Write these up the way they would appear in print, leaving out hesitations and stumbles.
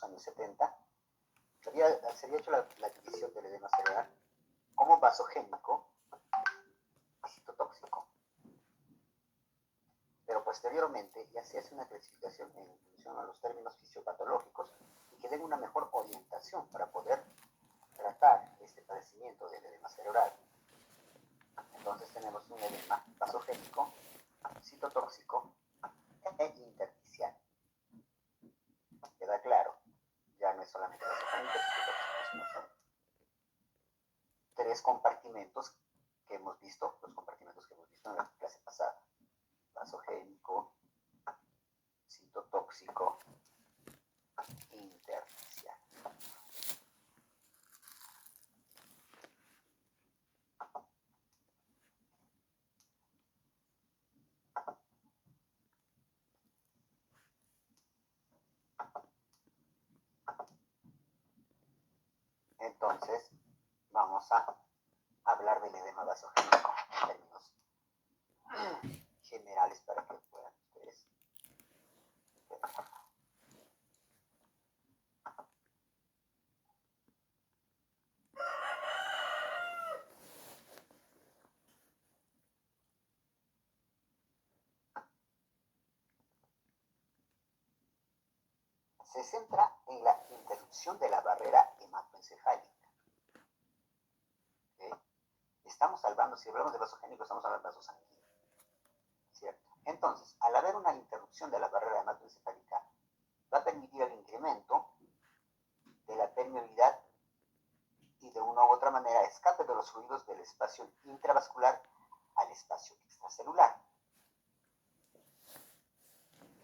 años 70, se había hecho la división del edema cerebral como vasogénico y citotóxico. Pero posteriormente ya se hace una clasificación en función a los términos fisiopatológicos y que den una mejor orientación para poder tratar este padecimiento del edema cerebral. Entonces tenemos un edema vasogénico, citotóxico e intersticial. ¿Queda claro? Ya no es solamente vasogénico, citotóxico, sino son 3 compartimentos que hemos visto, los compartimentos que hemos visto en la clase pasada. Vasogénico, citotóxico, intersticial. Entonces, vamos a hablar del edema vasogénico en términos generales para que puedan ustedes ver. Se centra en la interrupción de la barrera hematoencefálica. ¿Okay? Estamos hablando, si hablamos de vasogénico, estamos hablando de vaso sanguíneo, ¿cierto? Entonces, al haber una interrupción de la barrera hematoencefálica, va a permitir el incremento de la permeabilidad y de una u otra manera escape de los fluidos del espacio intravascular al espacio extracelular.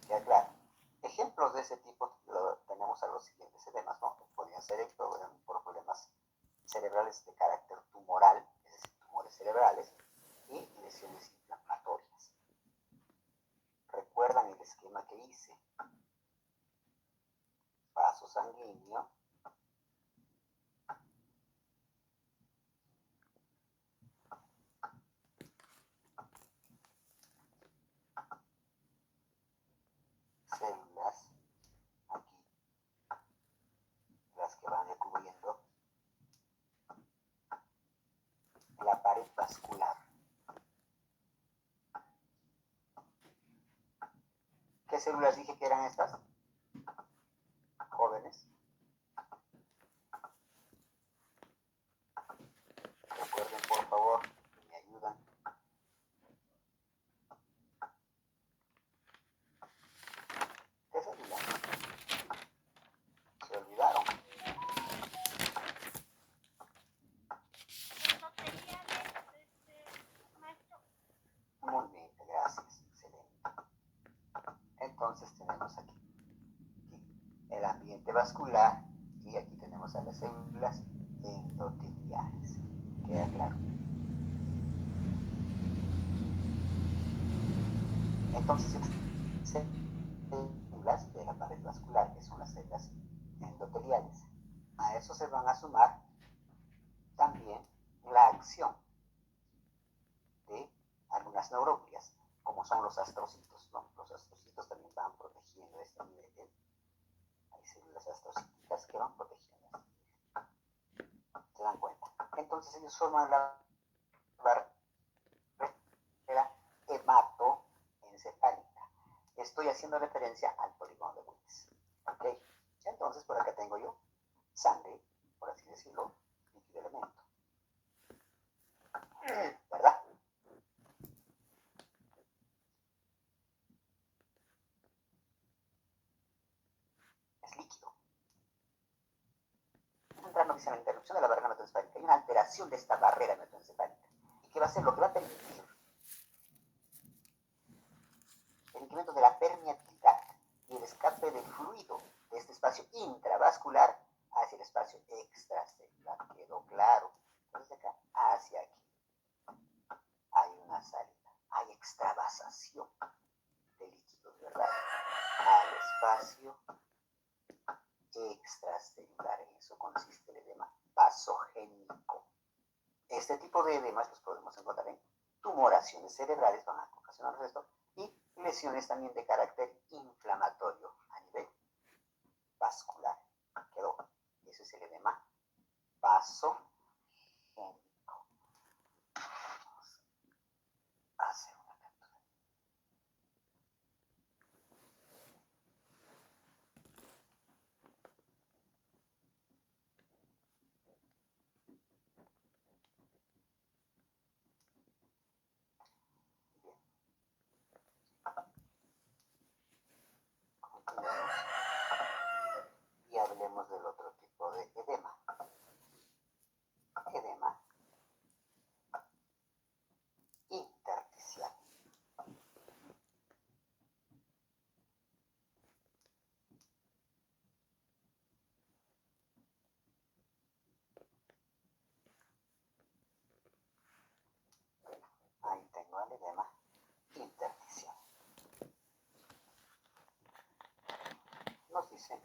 ¿Queda claro? Ejemplos de ese tipo tenemos a los siguientes edemas, ¿no? Podrían ser por problemas cerebrales de carácter tumoral, es decir, tumores cerebrales, y lesiones inflamatorias. ¿Recuerdan el esquema que hice? Vaso sanguíneo, células, aquí, las que van recubriendo la pared vascular. ¿Qué células dije que eran estas? Jóvenes. Recuerden, por favor, que me ayudan. ¿Qué células? Se olvidaron. Muy bien, gracias. Excelente. Entonces tenemos aquí el ambiente vascular y aquí tenemos a las células endoteliales. ¿Queda claro? Entonces, células de la pared vascular, que son las células endoteliales. A eso se van a sumar también la acción de algunas neuroglias, como son los astrocitos, ¿no? Los astrocitos también van protegiendo este nivel. Hay células astrocíticas que van protegiendo este nivel. ¿Se dan cuenta? Entonces ellos forman la barrera hematoencefálica. Estoy haciendo referencia al polígono de Willis. ¿Ok? Entonces por acá tengo yo sangre, por así decirlo, líquido elemento. ¿Verdad? Es líquido. Nos dice la interrupción de la barrera hematoencefálica. Hay una alteración de esta barrera hematoencefálica. ¿Y qué va a hacer? Lo que va a permitir el incremento de la permeabilidad y el escape del fluido de este espacio intravascular hacia el espacio extracelular. ¿Quedó claro? Entonces acá hacia aquí hay una salida, hay extravasación de líquidos, ¿verdad? Al espacio extracelular. En eso consiste el edema vasogénico. Este tipo de edemas los podemos encontrar en tumoraciones cerebrales, van a ocasionarnos esto, y lesiones también de carácter inflamatorio a nivel vascular. edema intersticial. Nos dice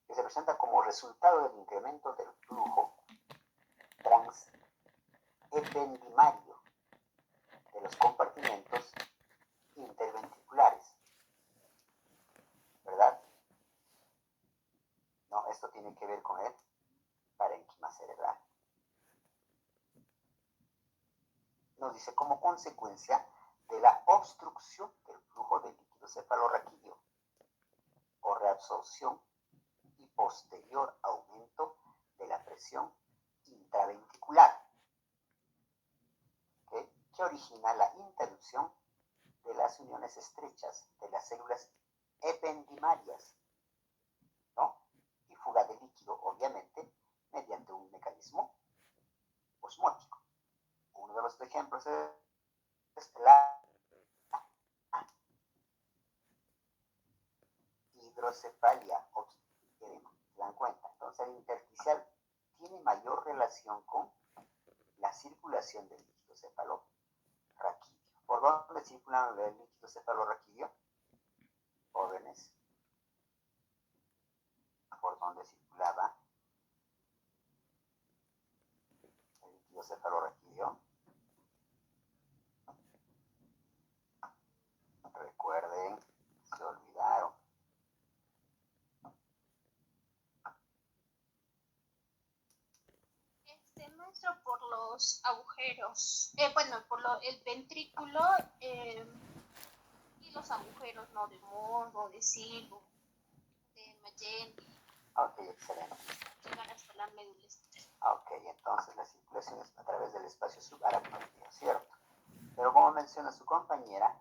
que se presenta como resultado del incremento del flujo transependimario de los compartimentos interventriculares, ¿verdad? No, esto tiene que ver con el parénquima cerebral. Nos dice como consecuencia de la obstrucción del flujo de líquido cefalorraquídeo o reabsorción y posterior aumento de la presión intraventricular, ¿okay?, que origina la interrupción de las uniones estrechas de las células ependimarias, ¿no?, y fuga de líquido, obviamente, mediante un mecanismo osmótico. Uno de los ejemplos es la hidrocefalia edema. ¿Se dan cuenta? Entonces el intersticial tiene mayor relación con la circulación del líquido cefalorraquídeo. ¿Por dónde circula el líquido cefalorraquídeo? Jóvenes, por dónde circulaba el líquido cefalorraquídeo. Recuerden, se olvidaron. Maestro, por los agujeros, el ventrículo y los agujeros, ¿no?, de Monro, de Silvo, de Magendie. Ok, excelente. Llegar hasta la médula espinal. Ok, entonces la circulación es a través del espacio subaracnoideo, ¿cierto? Pero como menciona su compañera,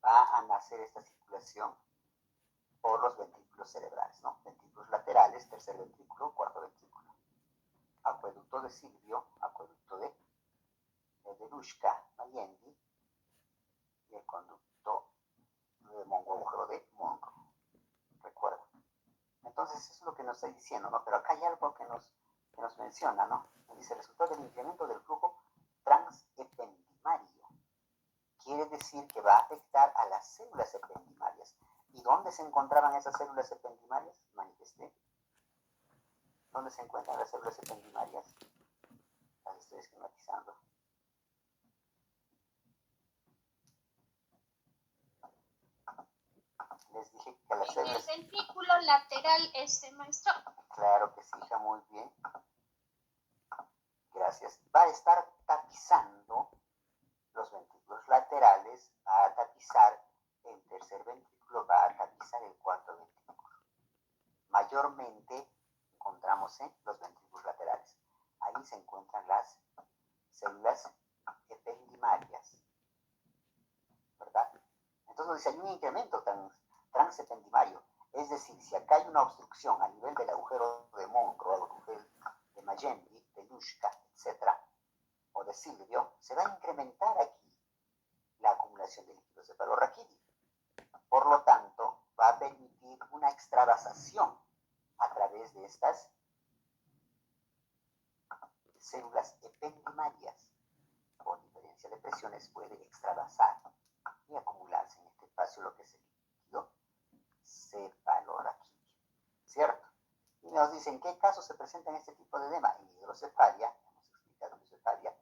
va a nacer esta circulación por los ventrículos cerebrales, ¿no? Ventrículos laterales, tercer ventrículo, cuarto ventrículo. Acueducto de Silvio, acueducto de Delushka, Magendie, y el conducto de Monro, agujero de Monro. Recuerda. Entonces eso es lo que nos está diciendo, ¿no? Pero acá hay algo que nos menciona, ¿no? Nos dice, resultado del incremento del flujo transependimario. Quiere decir que va a afectar a las células ependimarias. ¿Y dónde se encontraban esas células ependimarias? Manifesté. ¿Dónde se encuentran las células ependimarias? Las estoy esquematizando. Les dije que las células... En el ventrículo lateral, maestro. Claro que sí, hija, muy bien. Gracias. Va a estar tapizando los ventrículos laterales, va a tapizar el tercer ventrículo, va a tapizar el cuarto ventrículo. Mayormente encontramos en los ventrículos laterales. Ahí se encuentran las células ependimarias, ¿verdad? Entonces dice, hay un incremento transependimario. Es decir, si acá hay una obstrucción a nivel del agujero de Monro, el agujero de Magendie, de Lushka, etc., o de Silvio, se va a incrementar aquí la acumulación de líquido cefalorraquídeo. Por lo tanto, va a permitir una extravasación a través de estas células ependimarias. Por diferencia de presiones puede extravasar y acumularse en este espacio lo que es el líquido cefalorraquídeo, ¿cierto? Y nos dicen, ¿en qué casos se presenta este tipo de edema? En hidrocefalia, hemos explicado hidrocefalia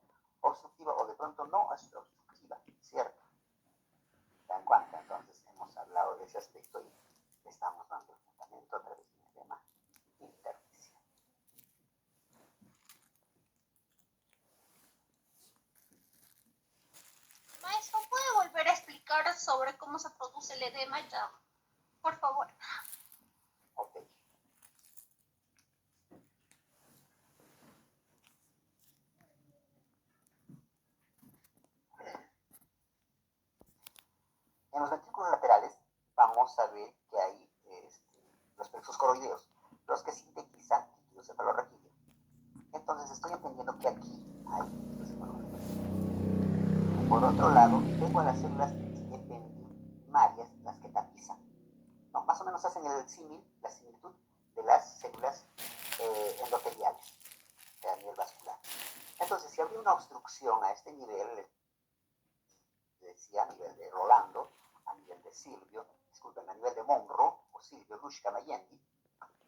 obstructiva o de pronto no obstructiva, ¿cierto? ¿Dan cuenta? Entonces hemos hablado de ese aspecto y le estamos dando el fundamento a través de un edema intersticial. Maestro, ¿puede volver a explicar sobre cómo se produce el edema ya? Por favor. Ok. En los ventrículos laterales vamos a ver que hay los plexos coroideos, los que sintetizan líquido cefalorraquídeo. Entonces estoy entendiendo que aquí hay líquido cefalorraquídeo. Por otro lado, tengo a las células ependimarias, las que tapizan. ¿No? Más o menos hacen el símil, la similitud de las células endoteliales a nivel vascular. Entonces, si habría una obstrucción a este nivel, decía, a nivel de Rolando, a nivel de Silvio, disculpen, a nivel de Monroe o Silvio Lushka Mayendi,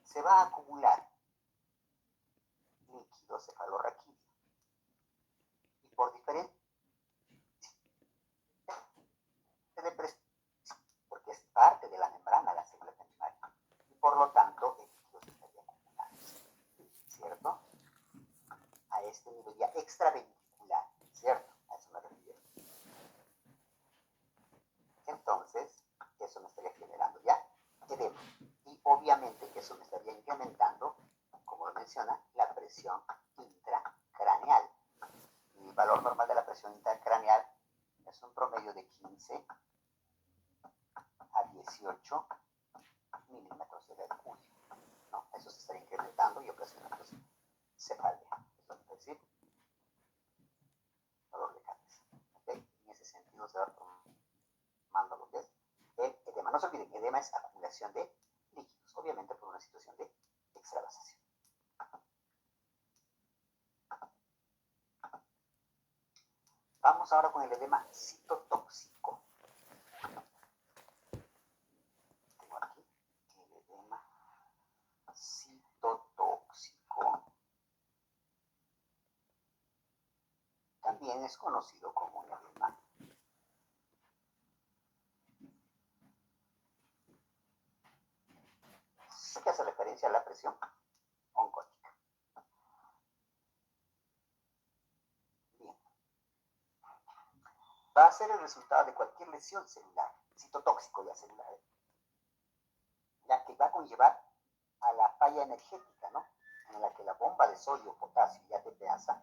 se va a acumular líquido cefalorraquídeo. Y por diferencia de presión, porque es parte de la membrana de la célula primaria, y por lo tanto el líquido se estaría acumulando, ¿cierto? A este nivel ya extraventricular, ¿cierto? A eso me refiero. Entonces, eso me estaría generando ya edema. Y obviamente que eso me estaría incrementando, como lo menciona, la presión intracraneal. El valor normal de la presión intracraneal es un promedio de 15 a 18 milímetros de mercurio, ¿no? Eso se estaría incrementando y ocasionando cefalea. Eso quiere decir dolor de cabeza. ¿Okay? En ese sentido se va tomando lo que es el edema. No se olviden, edema es acumulación de líquidos, obviamente por una situación de extravasación. Vamos ahora con el edema citotóxico. Tengo aquí el edema citotóxico. También es conocido como el edema que hace referencia a la presión oncótica. Bien. Va a ser el resultado de cualquier lesión celular, citotóxico ya celular, ya que va a conllevar a la falla energética, ¿no? En la que la bomba de sodio, potasio y ATPasa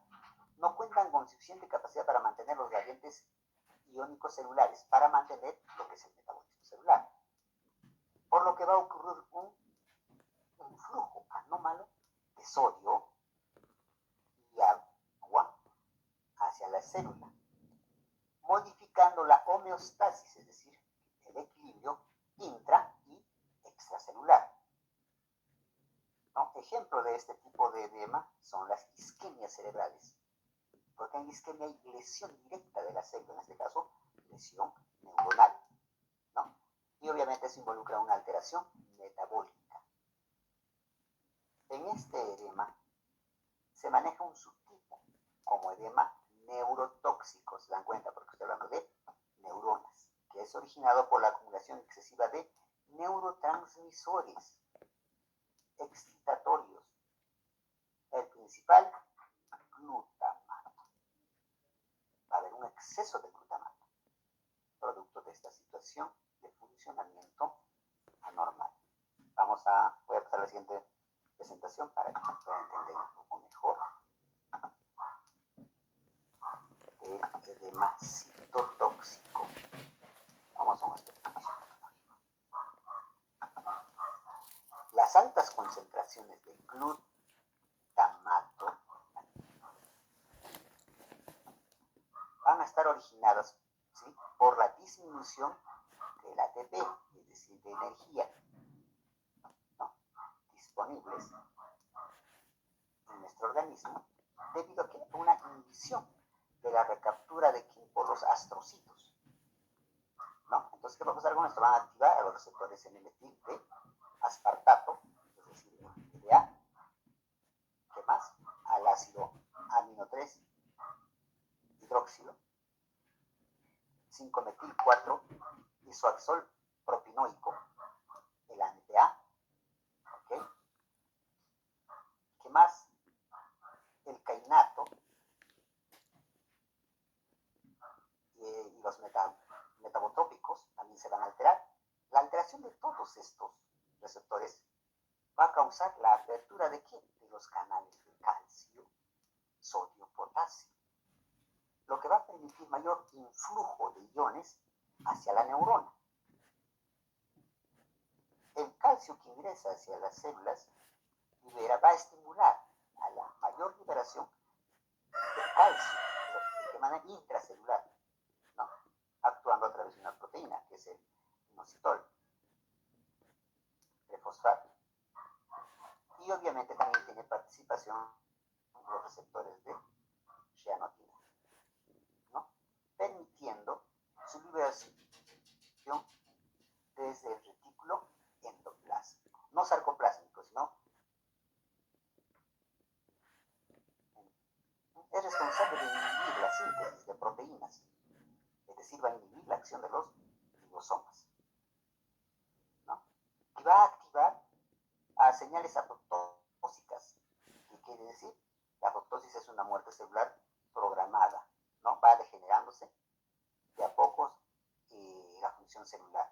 no cuentan con suficiente capacidad para mantener los gradientes iónicos celulares, para mantener lo que es el metabolismo celular. Por lo que va a ocurrir un flujo anómalo de sodio y agua hacia la célula, modificando la homeostasis, es decir, el equilibrio intra y extracelular. ¿No? Ejemplo de este tipo de edema son las isquemias cerebrales, porque en isquemia hay lesión directa de la célula, en este caso, lesión neuronal, ¿no? Y obviamente eso involucra una alteración metabólica. En este edema se maneja un subtipo como edema neurotóxico, ¿se dan cuenta? Porque estoy hablando de neuronas, que es originado por la acumulación excesiva de neurotransmisores excitatorios. El principal, glutamato. Va a haber un exceso de glutamato, producto de esta situación de funcionamiento anormal. Voy a pasar a la siguiente presentación para que puedan entender un poco mejor el edema citotóxico. Vamos a nuestra definición. Las altas concentraciones de glutamato van a estar originadas, ¿sí?, por la disminución del ATP, es decir, de energía, ¿no?, disponibles en nuestro organismo, debido a que hay una inhibición de la recaptura de por los astrocitos, ¿no? Entonces, ¿qué va a pasar con esto? Van a activar a los receptores N-metil de aspartato, es decir, NMDA. ¿Qué más? Al ácido amino 3 hidróxilo, 5-metil-4 isoaxol propinoico, el ANPA. ¿Okay? ¿Qué más? El cainato y los metabotrópicos también se van a alterar. La alteración de todos estos receptores va a causar la apertura de ¿qué? De los canales de calcio, sodio, potasio, lo que va a permitir mayor influjo de iones hacia la neurona. El calcio que ingresa hacia las células va a estimular a la mayor liberación de calcio de manera intracelular, ¿no?, actuando a través de una proteína que es el inositol trifosfato. Y obviamente también tiene participación en los receptores de cianotina, ¿no?, permitiendo su circulación desde el retículo endoplásmico, no sarcoplásmico, sino es responsable de inhibir la síntesis de proteínas, es decir, va a inhibir la acción de los ribosomas, ¿no? Y va a activar a señales apoptósicas. ¿Qué quiere decir? La apoptosis es una muerte celular programada, ¿no? Va degenerándose de a pocos la función celular,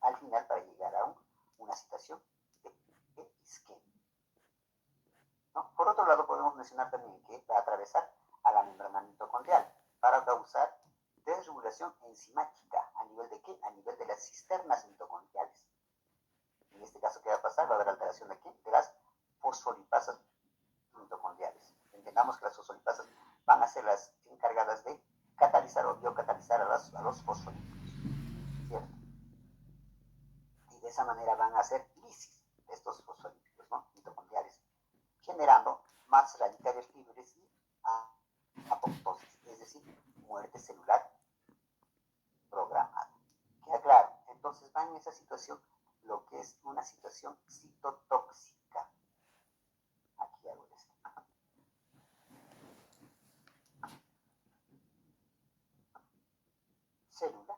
al final para llegar a una situación de isquemia, ¿no? Por otro lado, podemos mencionar también que va a atravesar a la membrana mitocondrial para causar desregulación enzimática. ¿A nivel de qué? A nivel de las cisternas mitocondriales. En este caso, ¿qué va a pasar? Va a haber alteración de qué? De las fosfolipasas mitocondriales. Entendamos que las fosfolipasas van a ser las encargadas de catalizar o biocatalizar a los fosfolípidos, ¿cierto? Y de esa manera van a hacer lisis de estos fosfolípidos, ¿no? Mitocondriales, generando más radicales libres y apoptosis, es decir, muerte celular programada. ¿Queda claro? Entonces va en esa situación lo que es una situación citotóxica. Aquí hago el esquema. Célula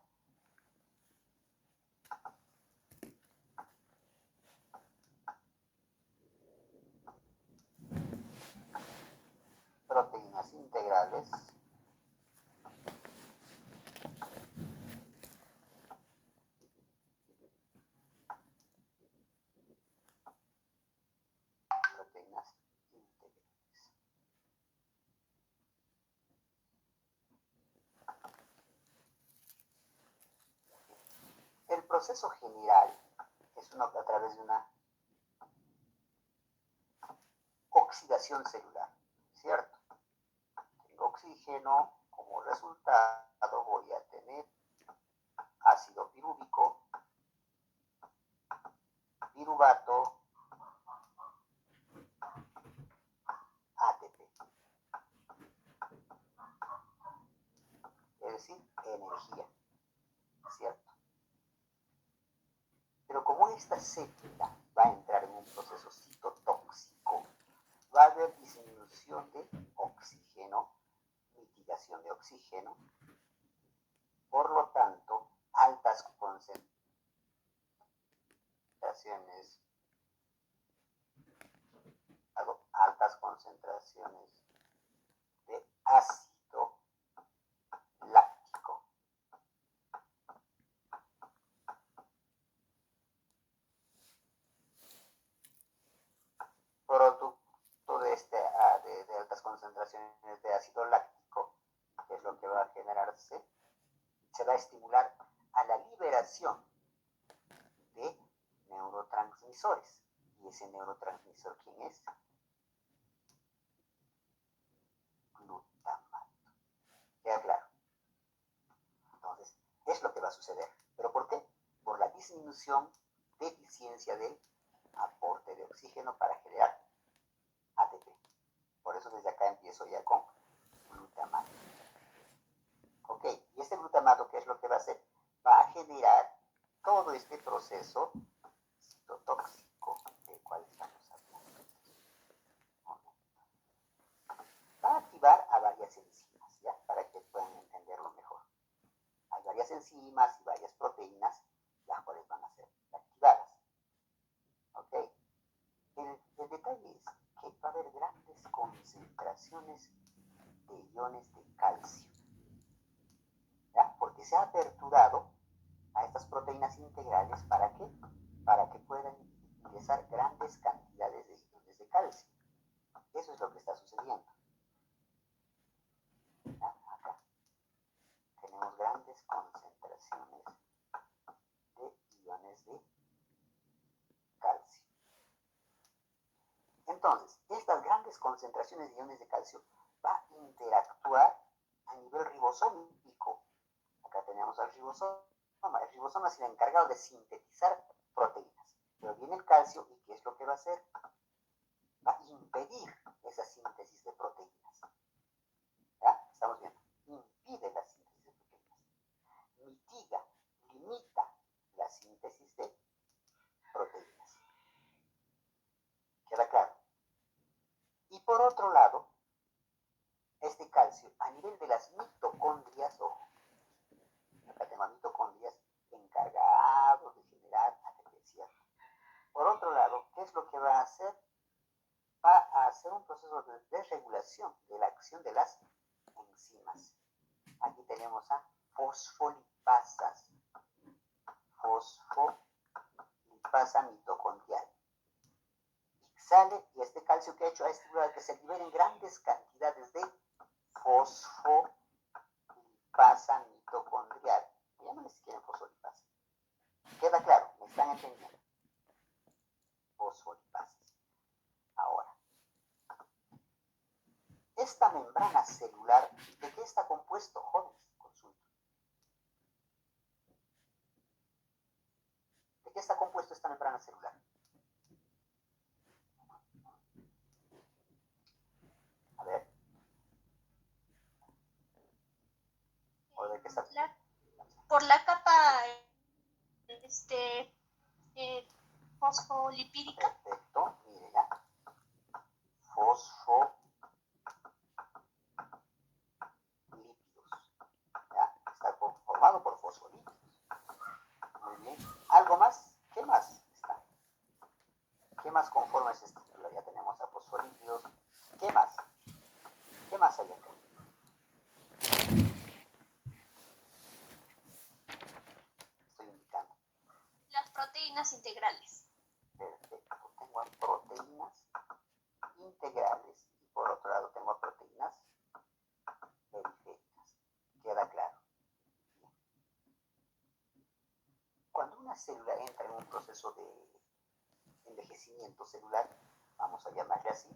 proteínas integrales El proceso general es a través de una oxidación celular, ¿cierto? Tengo oxígeno, como resultado voy a tener ácido pirúvico, piruvato, ATP, es decir, energía, ¿cierto? Pero como esta célula va a entrar en un proceso citotóxico, va a haber disminución de oxígeno, mitigación de oxígeno, por lo tanto, altas concentraciones de ácido láctico. Producto de altas concentraciones de ácido láctico, que es lo que va a generarse, se va a estimular a la liberación de neurotransmisores. ¿Y ese neurotransmisor quién es? Glutamato. ¿Queda claro? Entonces, es lo que va a suceder. ¿Pero por qué? Por la disminución de eficiencia del aporte de oxígeno para generar ATP. Por eso desde acá empiezo ya con glutamato. Ok, y este glutamato, ¿qué es lo que va a hacer? Va a generar todo este proceso citotóxico del cual estamos hablando. Va a activar a varias enzimas, ¿ya? Para que puedan entenderlo mejor. Hay varias enzimas y varias proteínas las cuales van a ser activadas. ¿Ok? El detalle es que va a haber grandes concentraciones de iones de calcio, ¿ya? Porque se ha aperturado a estas proteínas integrales, ¿para qué? Para que puedan ingresar grandes cantidades de iones de calcio. Eso es lo que está sucediendo. ¿Ya? Acá tenemos grandes concentraciones de iones de calcio. Entonces, estas grandes concentraciones de iones de calcio va a interactuar a nivel ribosómico. Acá tenemos al ribosoma. El ribosoma es el encargado de sintetizar proteínas. Pero viene el calcio y ¿qué es lo que va a hacer? Va a impedir esa síntesis de proteínas. ¿Ya? Estamos viendo. Impide la síntesis de proteínas. proceso de desregulación de la acción de las enzimas. Aquí tenemos a fosfolipasas. Fosfolipasa mitocondrial. Y sale, y este calcio que ha hecho ha estimulado que se liberen grandes cantidades de fosfolipasa mitocondrial. Llámale si quieren fosfolipasa. Queda claro, me están entendiendo. Fosfolipasas. Ahora, esta membrana celular, ¿de qué está compuesto, jóvenes? Consulta. ¿De qué está compuesto esta membrana celular? A ver. ¿O de qué está? Por la capa fosfolipídica. Perfecto, mire ya. Fosfolípidos. Ya, está formado por fosfolípidos. Muy bien. ¿Algo más? ¿Qué más está? ¿Qué más conforma esta estructura? Ya tenemos a fosfolípidos. ¿Qué más? ¿Qué más hay acá? Estoy indicando. Las proteínas integrales. Perfecto. Tengo a proteínas integrales y por otro lado tengo a proteínas periféricas. ¿Queda claro? Bien. Cuando una célula entra en un proceso de envejecimiento celular, vamos a llamarle así,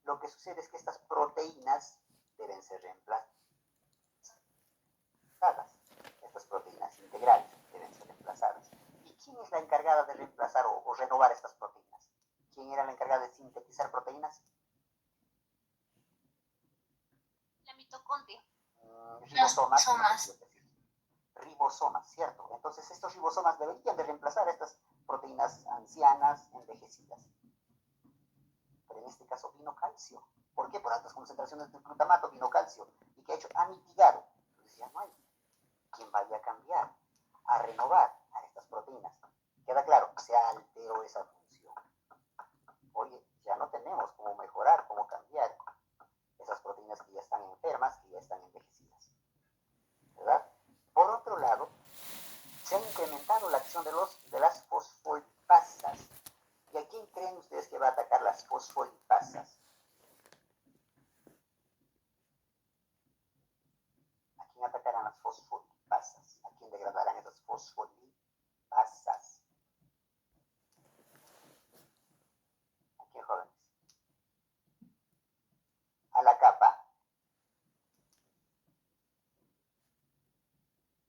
lo que sucede es que estas proteínas deben ser reemplazadas. Estas proteínas integrales deben ser reemplazadas. ¿Y quién es la encargada de reemplazar o renovar estas proteínas? ¿Quién era la encargada de sintetizar proteínas? La mitocondria. Ribosomas. Ribosomas, ¿cierto? Entonces estos ribosomas deberían de reemplazar estas proteínas ancianas, envejecidas. Pero en este caso vino calcio. ¿Por qué? Por altas concentraciones de glutamato vino calcio. ¿Y qué ha hecho? Ha mitigado. Entonces ya no hay quien vaya a cambiar, a renovar a estas proteínas. ¿Queda claro? Se alteró esa función. Oye, ya no tenemos cómo mejorar, cómo cambiar esas proteínas que ya están enfermas, que ya están envejecidas. ¿Verdad? Por otro lado, se ha incrementado la acción de las fosfolipasas. ¿Y a quién creen ustedes que va a atacar las fosfolipasas? ¿A quién atacarán las fosfolipasas? ¿A quién degradarán esas fosfolipasas? ¿A quién, jóvenes? A la capa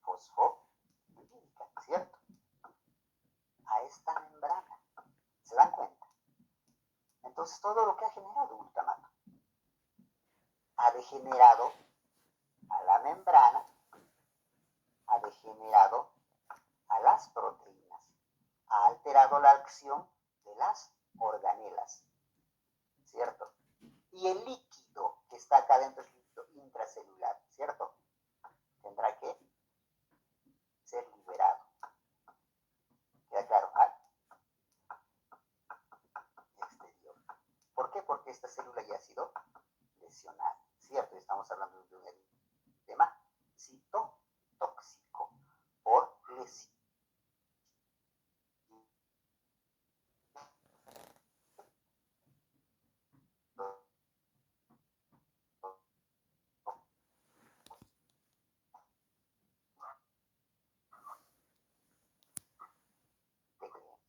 fosfolípica, ¿cierto? A esta membrana. ¿Se dan cuenta? Entonces todo lo que ha generado glutamato ha degenerado a la membrana, ha degenerado a las proteínas, ha alterado la acción de las organelas, ¿cierto? Y el líquido que está acá dentro es líquido intracelular, ¿cierto? Tendrá que ser liberado. ¿Queda claro? Exterior. ¿Por qué? Porque esta célula ya ha sido lesionada, ¿cierto? Estamos hablando de un edema citotóxico por lesión.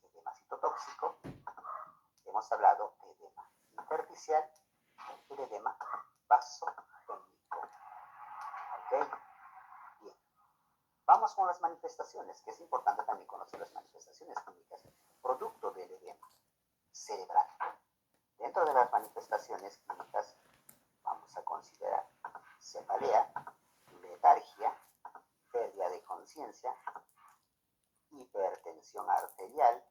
Edema citotóxico, hemos hablado de edema intersticial y de edema vasogénico. ¿Ok? Bien. Vamos con las manifestaciones, que es importante también conocer las manifestaciones clínicas producto del edema cerebral. Dentro de las manifestaciones clínicas vamos a considerar cefalea, letargia, pérdida de conciencia, hipertensión arterial,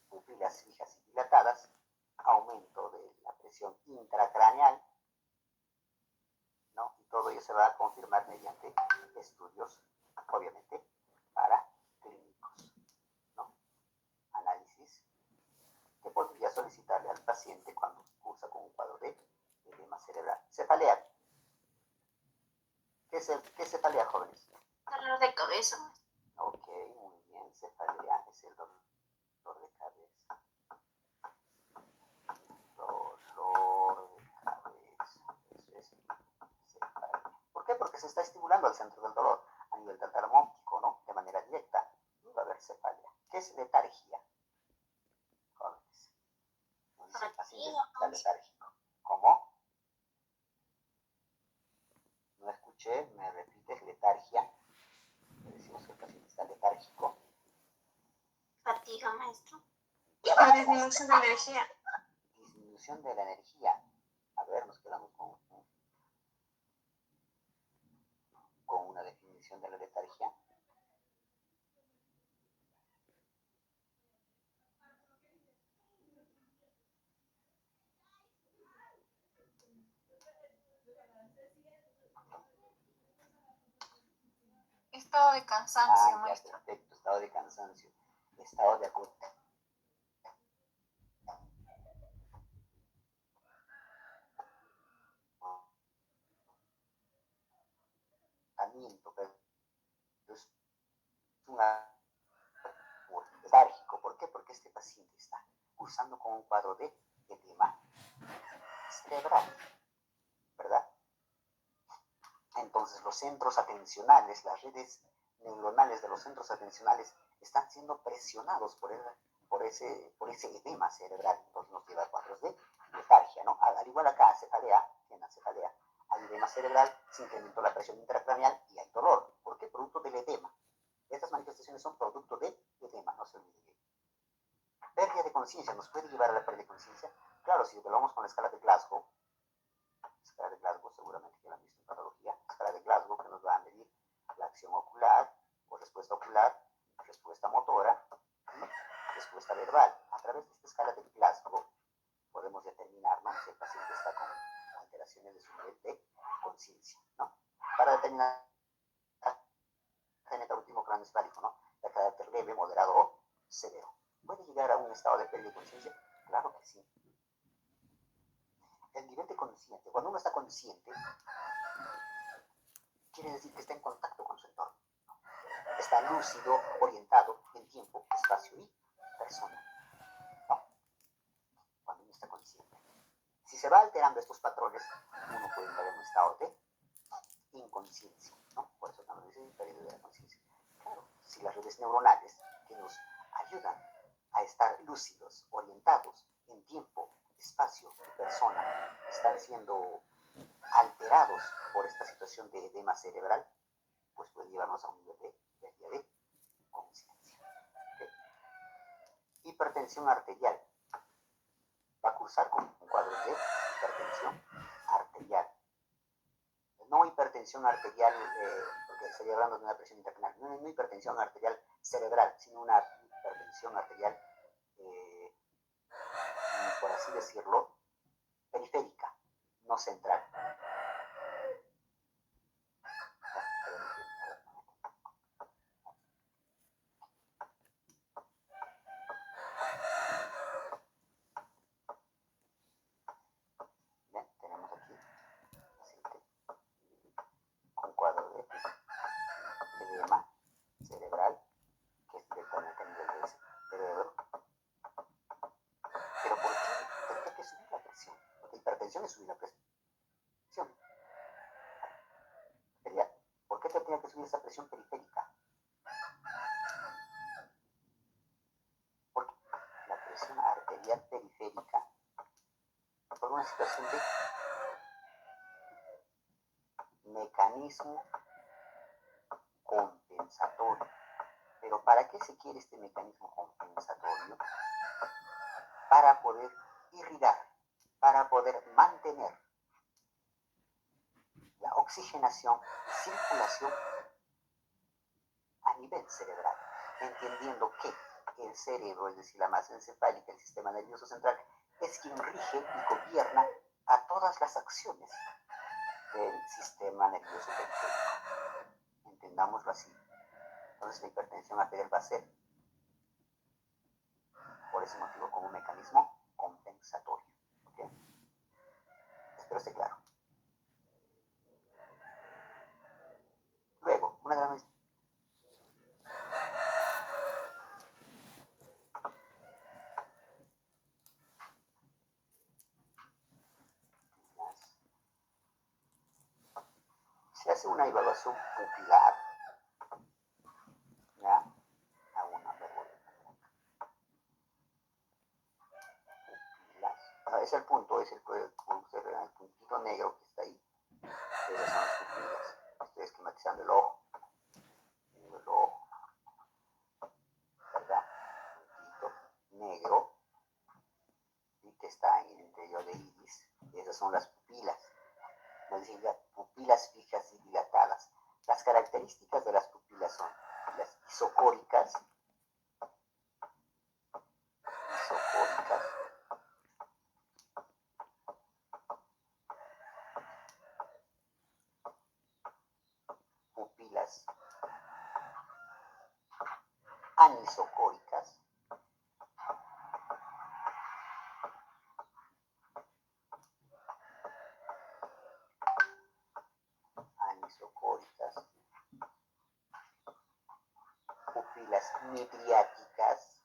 pupilas fijas y dilatadas, aumento de la presión intracraneal, ¿no? Y todo ello se va a confirmar mediante estudios, obviamente, paraclínicos, ¿no? Análisis que podría solicitarle al paciente cuando cursa con un cuadro de cabeza. Ok, muy bien. Cefalea es el dolor de cabeza. Dolor de cabeza. Eso es cefalea. ¿Por qué? Porque se está estimulando el centro del dolor a nivel del tálamo óptico, ¿no? De manera directa. Y va a haber cefalea. ¿Qué es letargia? Jóvenes. El paciente está letárgico. ¿Cómo? No escuché, me repites, letargia. Le decimos que el paciente está letárgico. Fatiga, maestro. La disminución de energía. Disminución de la energía. A ver, nos quedamos con una definición de la letargia. Estado de cansancio, Ya, maestro. perfecto, estado de cansancio, estado de agotamiento, pero es letárgico. ¿Por qué? Porque este paciente está cursando con un cuadro de edema cerebral, ¿verdad? Entonces los centros atencionales, las redes neuronales de los centros atencionales están siendo presionados por ese edema cerebral. Entonces nos lleva a cuadros de letargia, ¿no? Al igual acá, cefalea, en la cefalea, hay edema cerebral, se incrementó la presión intracraneal y hay dolor. ¿Por qué? Producto del edema. Estas manifestaciones son producto de edema, no se olvide bien. Pérdida de conciencia, ¿nos puede llevar a la pérdida de conciencia? Claro, si evaluamos con la escala de Glasgow, seguramente que la han visto en patología, escala de Glasgow que nos va a medir la acción ocular o respuesta motora y respuesta verbal. A través de esta escala de Glasgow podemos determinar, ¿no?, si el paciente está con alteraciones de su nivel de conciencia, ¿no? Para determinar el último craneoencefálico, ¿no?, de carácter leve, moderado o severo. ¿Puede llegar a un estado de pérdida de conciencia? Claro que sí. El nivel de consciente, cuando uno está consciente, quiere decir que está en contacto con su entorno. Está lúcido, orientado en tiempo, espacio y persona. ¿No? Cuando uno está consciente. Si se va alterando estos patrones, uno puede entrar en un estado de inconsciencia, ¿no? Por eso también dice pérdida de la conciencia. Claro, si las redes neuronales que nos ayudan a estar lúcidos, orientados en tiempo, espacio y persona están siendo alterados por esta situación de edema cerebral, pues puede llevarnos a un nivel de pérdida de conciencia. ¿Okay? Hipertensión arterial. Va a cursar con un cuadro de hipertensión arterial. No hipertensión arterial, porque estaría hablando de una presión intracraneal, no hipertensión arterial cerebral, sino una hipertensión arterial, por así decirlo, periférica, no central. Bien, tenemos aquí un cuadro de edema cerebral, que es directamente a nivel del cerebro. Pero ¿por qué tendría que subir la presión? Porque hipertensión es subir la presión. ¿Por qué tendría que subir esa presión periférica? Porque la presión arterial periférica, por una situación de mecanismo compensatorio. Pero ¿para qué se quiere este mecanismo compensatorio? Para poder irrigar, para poder mantener la oxigenación y circulación a nivel cerebral, entendiendo que el cerebro, es decir, la masa encefálica, el sistema nervioso central, es quien rige y gobierna a todas las acciones del sistema nervioso periférico. Entendámoslo así. Entonces la hipertensión arterial va a ser, por ese motivo, como un mecanismo compensatorio. ¿Okay? Espero esté claro. Luego, una gran hace una evaluación pupilar, ¿ya? Hago una pupilas. Es el punto, es el puntito negro que está ahí. Esas son las pupilas. Estoy esquematizando el ojo. El ojo, ¿verdad? Puntito negro y que está en el interior de iris. Y esas son las pupilas. Nos dicen pupilas fijas y dilatadas. Las características de las pupilas son las isocóricas, pupilas anisocóricas, pupilas midriáticas,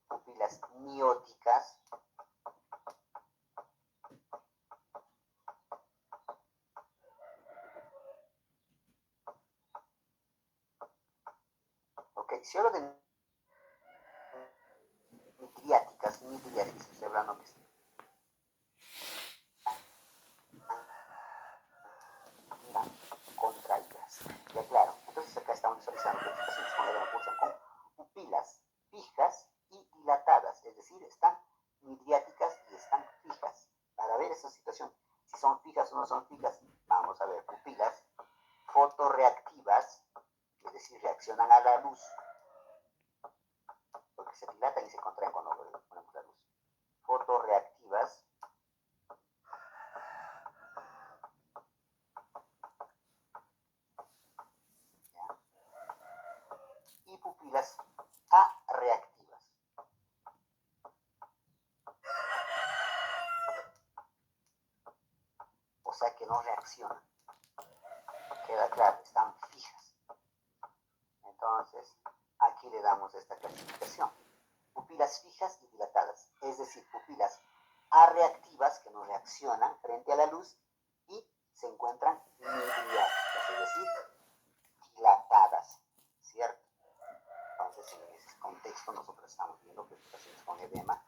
pupilas mióticas, ok, si hablo de midriáticas, estoy hablando que están contraídas, ya claro, entonces acá estamos visualizando que los pacientes con edema cursan con pupilas fijas y dilatadas, es decir, están midriáticas y están fijas. Para ver esa situación, si son fijas o no son fijas, vamos a ver pupilas fotorreactivas, es decir, reaccionan a la luz, porque se dilatan y se contraen cuando ponemos la luz. Fotorreactivas, ¿ya? Y pupilas areactivas. O sea que no reaccionan. Queda claro, están fijas. Entonces, aquí le damos esta clasificación. Pupilas fijas y dilatadas, es decir, pupilas areactivas que no reaccionan frente a la luz y se encuentran midriáticas, es decir, dilatadas, ¿cierto? Entonces, en ese contexto nosotros estamos viendo que los pacientes con edema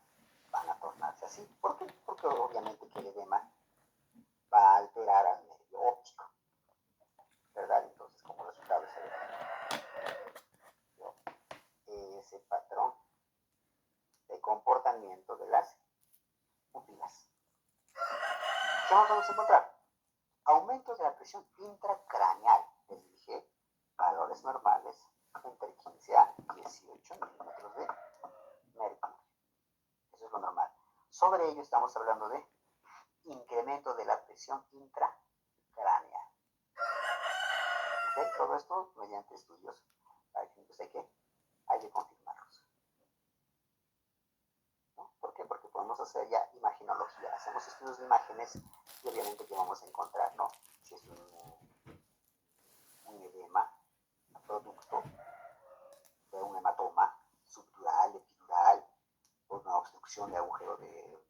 van a tornarse así. ¿Por qué? Porque obviamente que el edema va a alterar al nervio óptico, ¿verdad? Entonces, como resultado de ese patrón de comportamiento de las pupilas. ¿Qué más vamos a encontrar? Aumento de la presión intracraneal. Les dije, valores normales entre 15 a 18 milímetros de mercurio. Eso es lo normal. Sobre ello estamos hablando de incremento de la presión intracraneal. ¿Okay? Todo esto mediante estudios. Pues hay que confirmarlos. ¿No? ¿Por qué? Porque podemos hacer ya imaginología. Hacemos estudios de imágenes y obviamente que vamos a encontrar, ¿no? Si es un edema producto de un hematoma subdural, epidural, o una obstrucción de agujero de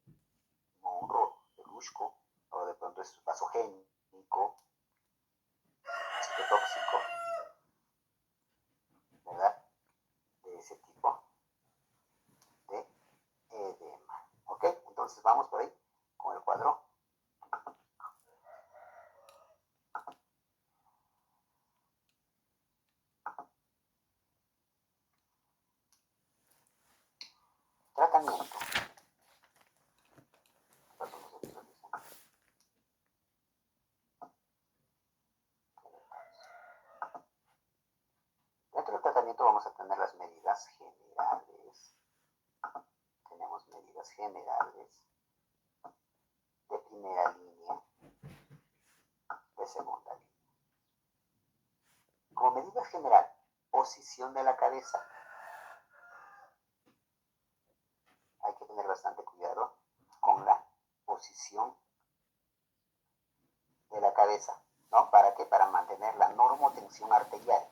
Monro, de Lushko, o de pronto es vasogénico, citotóxico, ¿verdad? De ese tipo de edema. ¿Ok? Entonces vamos por ahí con el cuadro. Tratamiento. Dentro del tratamiento vamos a tener las medidas generales. Tenemos medidas generales de primera línea, de segunda línea. Como medida general, posición de la cabeza. Hay que tener bastante cuidado con la posición cabeza, ¿no? ¿Para qué? Para mantener la normotensión arterial,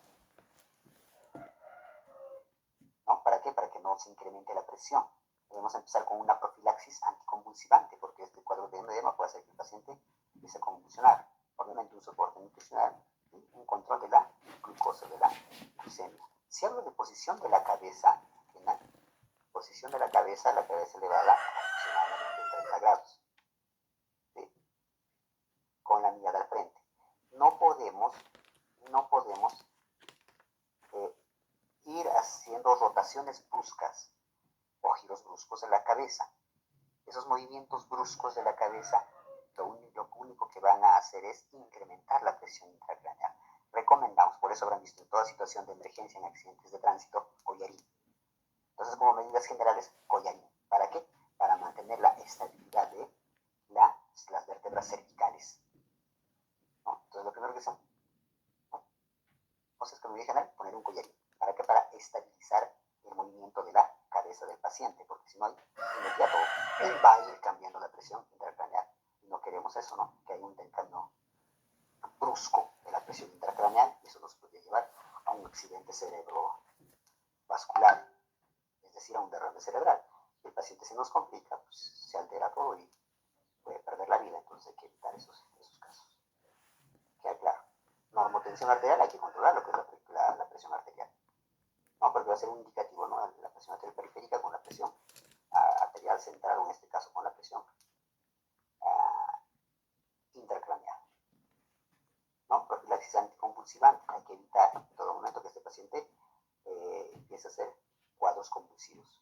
¿no? ¿Para qué? Para que no se incremente la presión. Debemos empezar con una profilaxis anticonvulsivante, porque este cuadro de edema puede hacer que el paciente empiece a convulsionar. Obviamente un soporte nutricional y un control de la glucosa, de la glucemia. Si hablo de posición de la cabeza, ¿no? Posición de la cabeza elevada aproximadamente en 30 grados, ¿sí? Con la mirada al frente. No podemos ir haciendo rotaciones bruscas o giros bruscos de la cabeza. Esos movimientos bruscos de la cabeza lo único que van a hacer es incrementar la presión intracraneal. Recomendamos, por eso habrán visto en toda situación de emergencia en accidentes de tránsito, collarín. Entonces, como medidas generales, collarín. ¿Para qué? Para mantener la estabilidad de las vértebras cervicales, ¿no? Entonces, lo primero que hacemos es, como dije, poner un collarín. ¿Para qué? Para estabilizar el movimiento de la cabeza del paciente, porque si no, inmediato va a ir cambiando la presión intracraneal. Y no queremos eso, ¿no? Que haya un cambio brusco de la presión intracraneal, y eso nos puede llevar a un accidente cerebrovascular, es decir, a un derrame cerebral. Si el paciente se nos complica, pues se altera todo y puede perder la vida. Entonces hay que evitar esos casos. Queda claro. Normotensión arterial, hay que controlar lo que es la presión arterial, ¿no? Porque va a ser un indicativo, ¿no? La presión arterial periférica con la presión arterial central, o en este caso con la presión intracraneal, ¿no? Profilaxis anticonvulsivante, hay que evitar en todo momento que este paciente empiece a hacer cuadros convulsivos.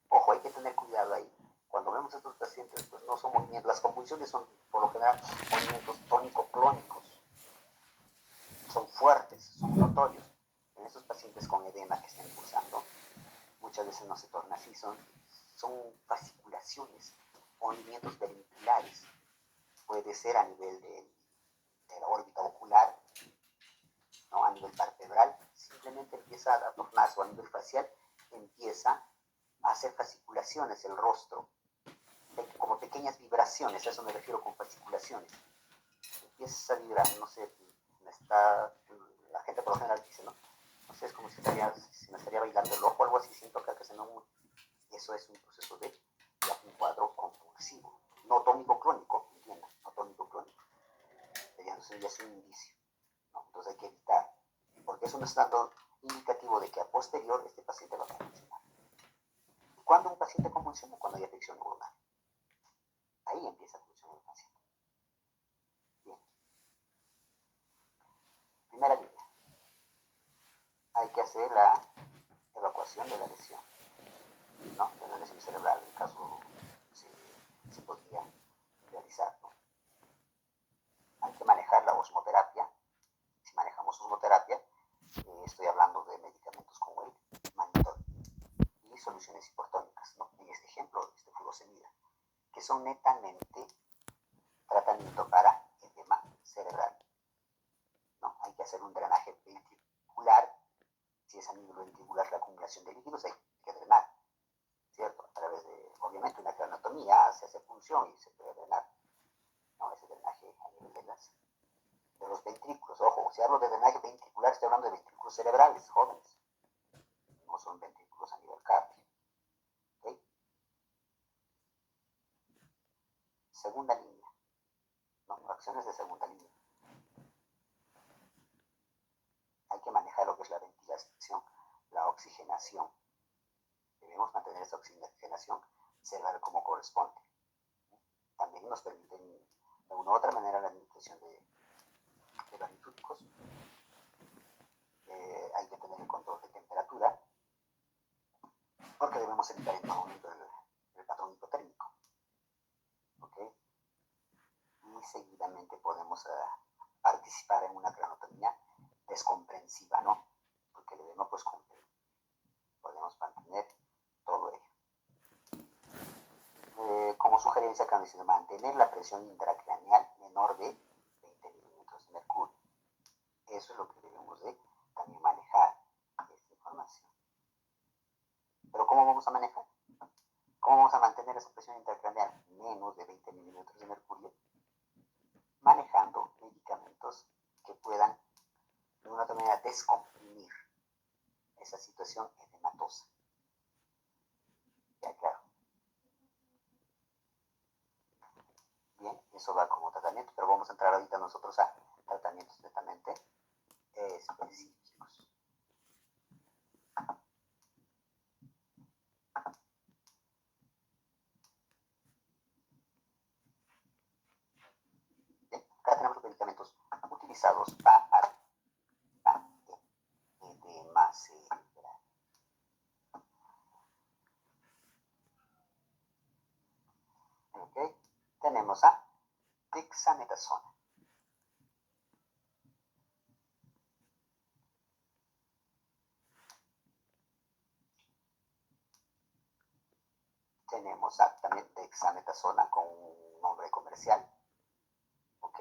Ojo, hay que tener cuidado ahí. Cuando vemos a estos pacientes, pues no son movimientos, las convulsiones son por lo general movimientos tónico-clónicos, son fuertes, son notorios. En estos pacientes con edema que están pulsando, muchas veces no se torna así, son fasciculaciones o movimientos vermiculares. Puede ser a nivel de la órbita ocular, ¿no? A nivel vertebral, simplemente empieza a tornarse, o a nivel facial empieza a hacer fasciculaciones el rostro, como pequeñas vibraciones. A eso me refiero con fasciculaciones. Empiezas a vibrar, no sé, la gente por lo general dice, ¿no? No sé, es como si me estaría bailando el ojo o algo así, sin tocar, que se no. Eso es un proceso de un cuadro convulsivo, no tónico-clónico, ¿entiendan? No tónico-clónico. Entonces ya es un indicio, ¿no? Entonces hay que evitar, porque eso nos está dando indicativo de que a posterior este paciente va a convulsionar. ¿Y cuándo un paciente convulsiona? Cuando hay afección neuronal. Ahí empieza a convulsionar el paciente. Bien. Primera línea. Hay que hacer la evacuación de la lesión, ¿no? De la lesión cerebral, en caso se podría realizar, ¿no? Hay que manejar la osmoterapia. Si manejamos osmoterapia, estoy hablando de medicamentos como el mannitol y soluciones hipotónicas, ¿no? En este ejemplo, furosemida, que son netamente tratamiento para edema cerebral, ¿no? Hay que hacer un drenaje ventricular. Si es a nivel ventricular la acumulación de líquidos, hay que drenar, ¿cierto? A través de, obviamente, una craniostomía, se hace punción y se puede drenar, ¿no? Ese drenaje a nivel de los ventrículos. Ojo, si hablo de drenaje ventricular, estoy hablando de ventrículos cerebrales, jóvenes. No son ventrículos a nivel cardio. ¿Okay? Segunda línea, ¿no? Acciones de segunda línea. Hay que manejar lo que es la ventilación, la oxigenación. Debemos mantener esa oxigenación cerebral como corresponde. También nos permiten, de una u otra manera, la administración de barbitúricos. Hay que tener el control de temperatura, porque debemos evitar en todo momento el patrón hipotérmico. ¿Okay? Y seguidamente podemos participar en una craniostomía descomprensiva, ¿no? Porque el edema, pues, podemos mantener todo ello. Como sugerencia, mantener la presión intracraneal menor de 20 milímetros de mercurio. Eso es lo que debemos de también manejar, esta información. Pero ¿cómo vamos a manejar? ¿Cómo vamos a mantener esa presión intracraneal menos de 20 milímetros de mercurio? Manejando medicamentos que puedan de una otra manera descomprimir esa situación edematosa. Ya, claro. Bien, eso va como tratamiento, pero vamos a entrar ahorita nosotros a tratamientos netamente específicos. Bien, acá tenemos los medicamentos utilizados para edema cerebral. Ok, tenemos a dexametasona. Tenemos también dexametasona con un nombre comercial. Ok.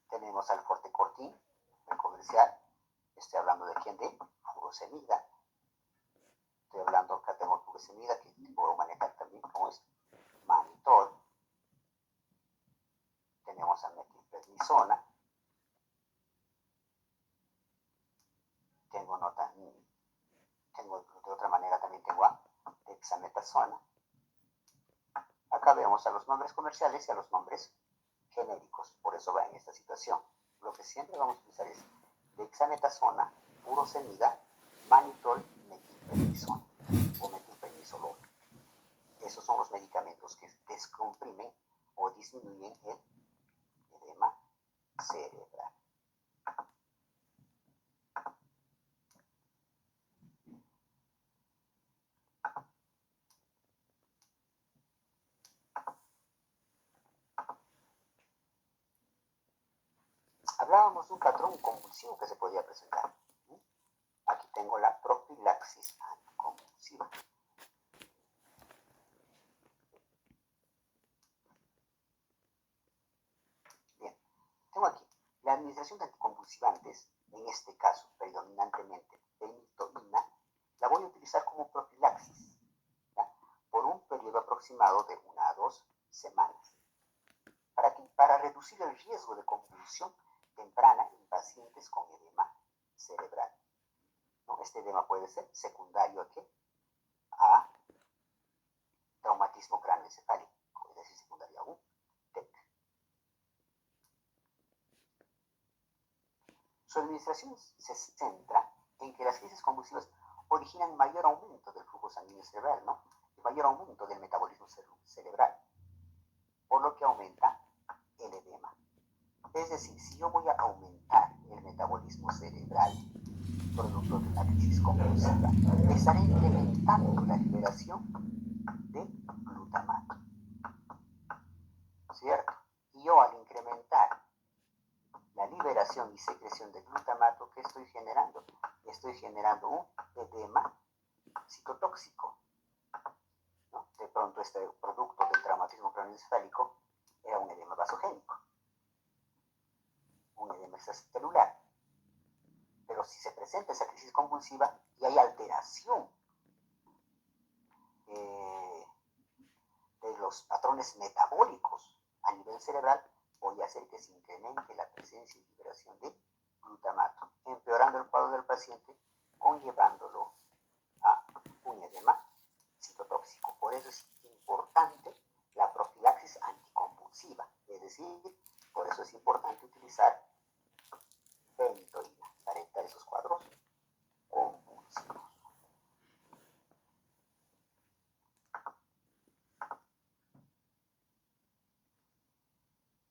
Tenemos al fortecortin, el comercial. Estoy hablando de quién, de furosemida. Estoy hablando, acá tengo furosemida, que puedo manejar también como es manitol. Tenemos a metilprednisona. Tengo de otra manera también tengo a dexametasona. Acá vemos a los nombres comerciales y a los nombres genéricos, por eso va en esta situación. Lo que siempre vamos a utilizar es dexametasona, furosemida, manitol, metilprednisona o metilprednisolol. Esos son los medicamentos que descomprimen o disminuyen el edema cerebral. Hablábamos de un patrón convulsivo que se podía presentar. Aquí tengo la profilaxis anticonvulsiva. Bien, tengo aquí la administración de anticonvulsivantes, en este caso predominantemente fenitoína, la voy a utilizar como profilaxis, ¿ya? Por un periodo aproximado de 1 a 2 semanas. ¿Para qué? Para reducir el riesgo de convulsión temprana en pacientes con edema cerebral. ¿No? Este edema puede ser secundario a traumatismo cráneoencefálico, es decir, secundario a un TEC. Su administración se centra en que las crisis convulsivas originan mayor aumento del flujo sanguíneo cerebral, ¿no? Y mayor aumento del metabolismo cerebral, por lo que aumenta el edema. Es decir, si yo voy a aumentar el metabolismo cerebral producto de una crisis convulsiva, estaré incrementando la liberación de glutamato, ¿cierto? Y yo al incrementar la liberación y secreción de glutamato, ¿qué estoy generando? Estoy generando un edema citotóxico, ¿no? De pronto este producto del traumatismo craneoencefálico era un edema vasogénico, un edema extracelular. Pero si se presenta esa crisis convulsiva y hay alteración de los patrones metabólicos a nivel cerebral, voy a hacer que se incremente la presencia y liberación de glutamato, empeorando el cuadro del paciente, conllevándolo a un edema citotóxico. Por eso es importante la profilaxis anticonvulsiva, es decir, por eso es importante utilizar fenitoína para evitar esos cuadros convulsivos.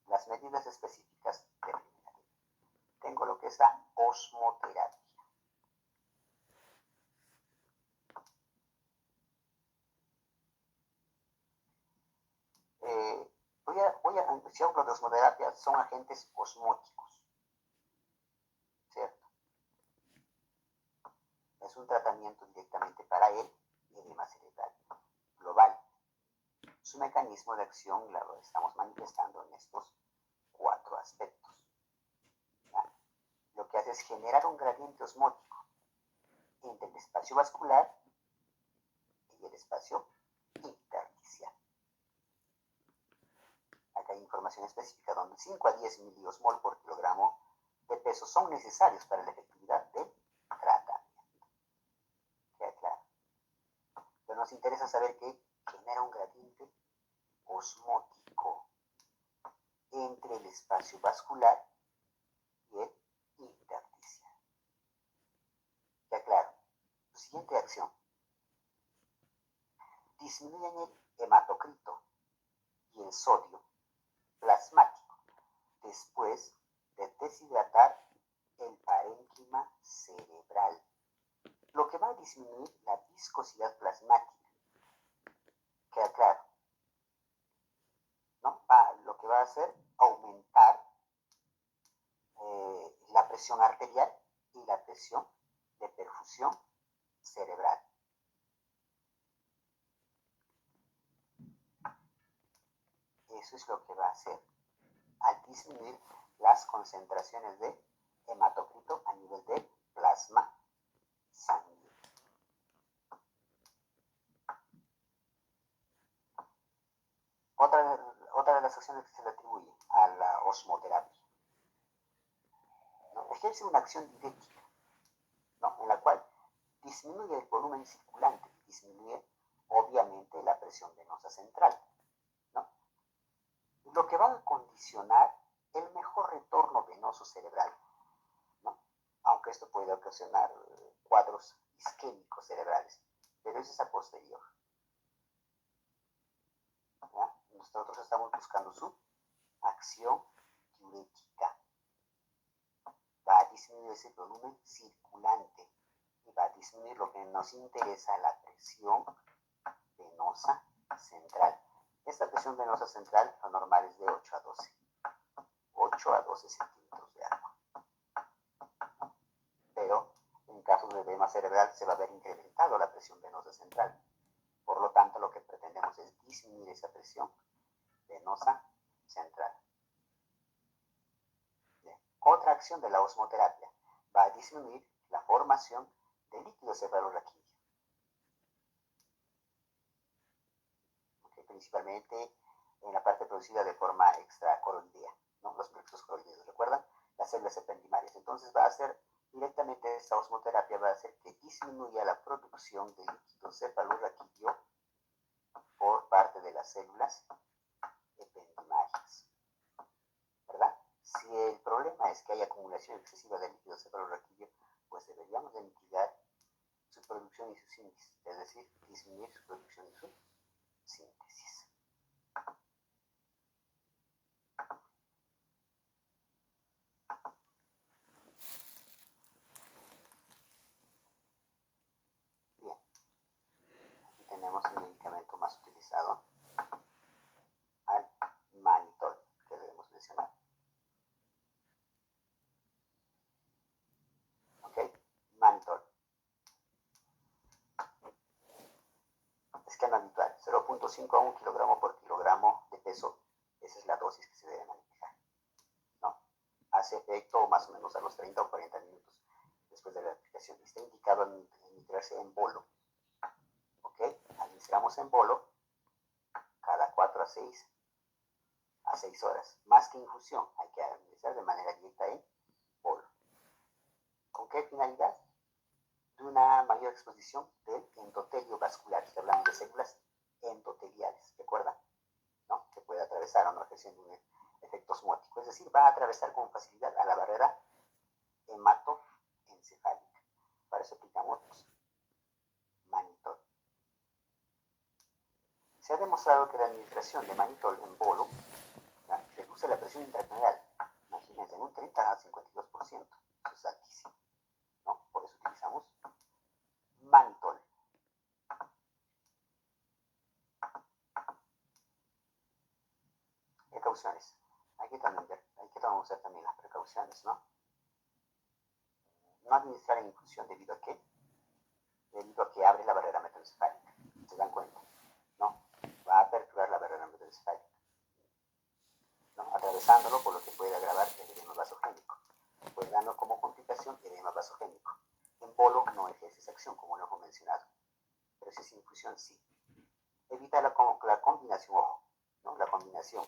Las medidas específicas de eliminación. Tengo lo que es la osmoterapia. Si hablo de osmoterapia, son agentes osmóticos, ¿cierto? Es un tratamiento directamente para el edema cerebral global. Su mecanismo de acción lo estamos manifestando en estos 4 aspectos. ¿Ya? Lo que hace es generar un gradiente osmótico entre el espacio vascular y el espacio intersticial. hay información específica donde 5 a 10 miliosmol por kilogramo de peso son necesarios para la efectividad del tratamiento. ¿Queda claro? Pero nos interesa saber que genera un gradiente osmótico entre el espacio vascular y el intersticial. ¿Queda claro? Siguiente acción. Disminuyen el hematocrito y el sodio plasmático después de deshidratar el parénquima cerebral, lo que va a disminuir la viscosidad plasmática. ¿Queda claro? ¿No? Lo que va a hacer aumentar la presión arterial y la presión de perfusión cerebral. Eso es lo que va a hacer al disminuir las concentraciones de hematocrito a nivel de plasma sanguíneo. Otra de las acciones que se le atribuye a la osmoterapia, ¿no? Ejerce una acción diurética, ¿no? En la cual disminuye el volumen circulante y disminuye obviamente la presión venosa central, ¿no? Lo que va a condicionar el mejor retorno venoso cerebral, ¿no? Aunque esto puede ocasionar cuadros isquémicos cerebrales, pero eso es a posterior. ¿Ya? Nosotros estamos buscando su acción diurética. Va a disminuir ese volumen circulante y va a disminuir lo que nos interesa, la presión venosa central. Esta presión venosa central, lo normal es de 8 a 12. 8 a 12 centímetros de agua. Pero en casos de edema cerebral se va a ver incrementado la presión venosa central. Por lo tanto, lo que pretendemos es disminuir esa presión venosa central. Bien. Otra acción de la osmoterapia va a disminuir la formación de líquido cefalorraquídeo. Principalmente en la parte producida de forma extracoroidea, ¿no? Los plexos coroideos, ¿recuerdan? Las células ependimarias. Entonces va a hacer directamente esta osmoterapia, va a hacer que disminuya la producción de líquido cefalorraquídeo por parte de las células ependimarias, ¿verdad? Si el problema es que hay acumulación excesiva de líquido cefalorraquídeo, pues deberíamos de mitigar su producción y su síntesis, es decir, disminuir su producción y su síntesis. Bien, aquí tenemos el medicamento más utilizado, al mannitol, que debemos mencionar. ¿Ok? Mannitol. Esquema habitual, 0.5 a 1 kilogramo por kilogramo de peso. Esa es la dosis que se debe manejar, ¿no? Hace efecto más o menos a los 30 o 40 minutos después de la aplicación. Está indicado administrarse en bolo. ¿Ok? Administramos en bolo cada 4 a 6 horas. Más que infusión, hay que administrar de manera directa en bolo. ¿Con qué finalidad? De una mayor exposición del endotelio vascular. Estoy hablando de células endoteliales, ¿recuerdan? ¿No? Que puede atravesar o no ejerciendo un efecto osmótico. Es decir, va a atravesar con facilidad a la barrera hematoencefálica. Para eso aplicamos mannitol. Se ha demostrado que la administración de mannitol en bolo, ¿ya?, reduce la presión intracraneal. Imagínense, en un 30 a 52%. Eso es altísimo, ¿no? Por eso utilizamos mannitol. Precauciones. Hay que conocer también las precauciones, ¿no? No administrar en infusión debido a qué? Debido a que abre la barrera hematoencefálica. ¿Se dan cuenta? ¿No? Va a aperturar la barrera hematoencefálica, ¿no? Atravesándolo, por lo que puede agravar el edema vasogénico. Puede darnos como complicación edema vasogénico. En bolo no ejerce esa acción, como lo hemos mencionado. Pero si es infusión, sí. Evita la combinación, ojo, ¿no? La combinación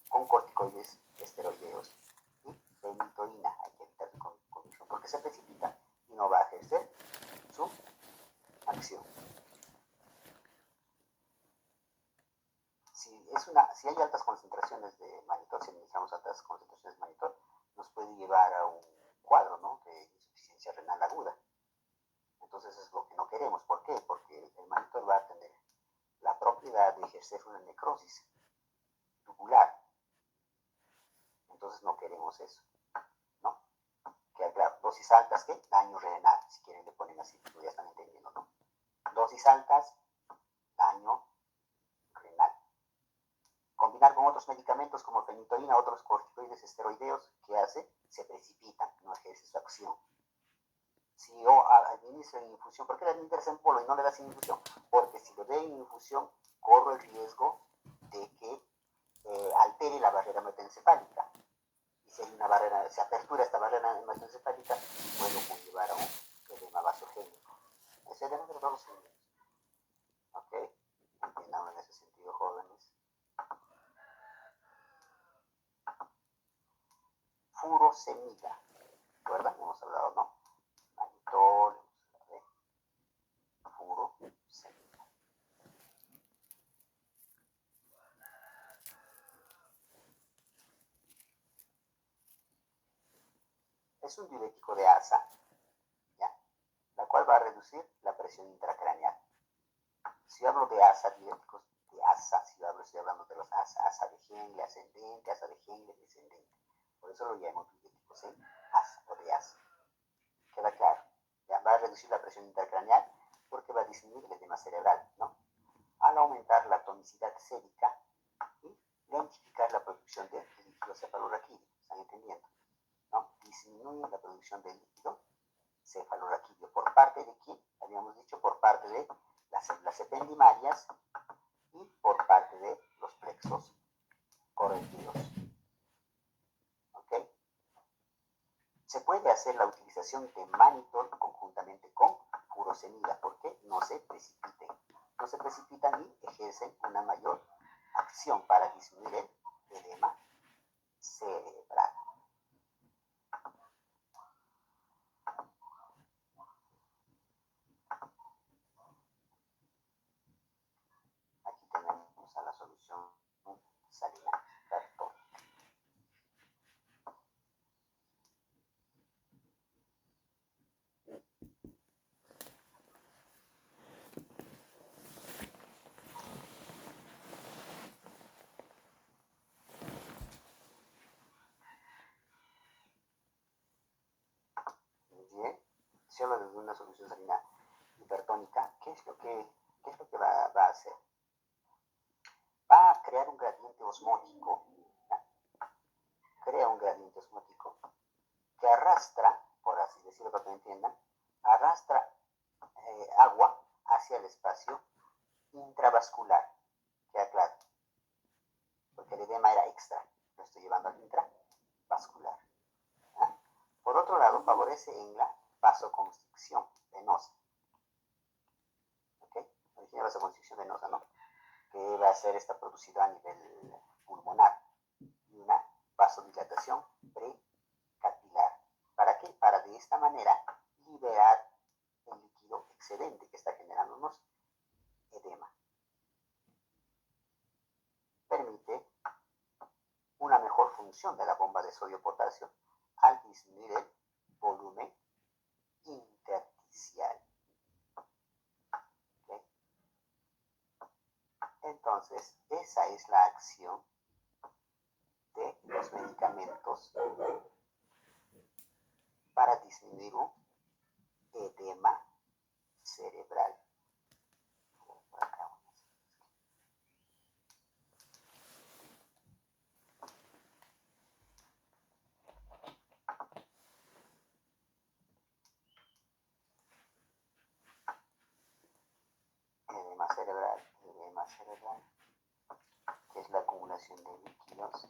con corticoides esteroideos y fenitoína. Hay que evitar condición porque se precipita y no va a ejercer su acción. Si hay altas concentraciones de mannitol, si administramos altas concentraciones de mannitol, nos puede llevar a un cuadro, ¿no?, de insuficiencia renal aguda. Entonces es lo que no queremos. ¿Por qué? Porque el mannitol va a tener la propiedad de ejercer una necrosis tubular. Entonces no queremos eso, ¿no? Que claro, dosis altas, ¿qué? Daño renal, si quieren le ponen así, pues ya están entendiendo, ¿no? Dosis altas, daño renal. Combinar con otros medicamentos como fenitoína, otros corticoides esteroideos, ¿qué hace? Se precipitan, no ejerce su acción. Si yo administro en infusión, ¿por qué le administras en polvo y no le das en infusión? Porque si lo doy en infusión, corro el riesgo de que altere la barrera hematoencefálica. Y si hay una barrera, se apertura esta barrera hematoencefálica, puede conllevar a un edema vasogénico. Es edema de los vasos sanguíneos. ¿Ok? Entiendan en ese sentido, jóvenes. Furosemida. ¿Recuerdan? Hemos hablado, ¿no? Mannitol, furosemida. Es un diurético de asa, ¿ya?, la cual va a reducir la presión intracraneal. Si hablo de asa, diuréticos de asa, estoy hablando de los asa de Henle ascendente, asa de Henle descendente. Por eso lo llamo diuréticos en asa o de asa. ¿Queda claro? Ya, va a reducir la presión intracraneal porque va a disminuir el edema cerebral, ¿no? Al aumentar la tonicidad sérica y lentificar la producción de líquido cefalorraquídeo. ¿Están entendiendo? ¿No? Disminuye la producción de líquido cefalorraquídeo. ¿Por parte de quién? Habíamos dicho por parte de las células ependimarias y por parte de los plexos correnteos. ¿Ok? Se puede hacer la utilización de mannitol conjuntamente con furosemida porque no se precipitan. No se precipitan y ejercen una mayor acción para disminuir el edema cerebral. Aquí tenemos a la solución salina hipertónica. Bien, se habla de una solución salina hipertónica. ¿Qué es lo que va a hacer? Va a crear un gradiente osmótico, ¿ya? Crea un gradiente osmótico que arrastra, por así decirlo para que me entiendan, arrastra agua hacia el espacio intravascular. Queda claro, porque el edema era extra, lo estoy llevando al intravascular. ¿Ya? Por otro lado, favorece en la vasoconstricción venosa. ¿Ok? Origina vasoconstricción venosa, ¿no? Que va a ser esta producida a nivel pulmonar y una vasodilatación precapilar. ¿Para qué? Para de esta manera liberar el líquido excedente que está generándonos edema. Permite una mejor función de la bomba de sodio-potasio al disminuir el volumen intersticial. ¿Okay? Entonces, esa es la acción de los medicamentos para disminuir un edema cerebral. Edema cerebral, que es la acumulación de líquidos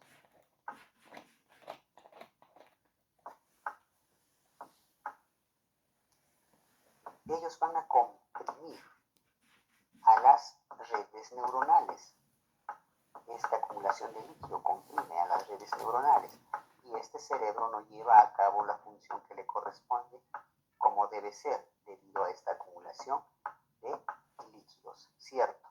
ellos van a comprimir a las redes neuronales. esta acumulación de líquido comprime a las redes neuronales y este cerebro no lleva a cabo la función que le corresponde como debe ser debido a esta acumulación de líquidos, ¿cierto?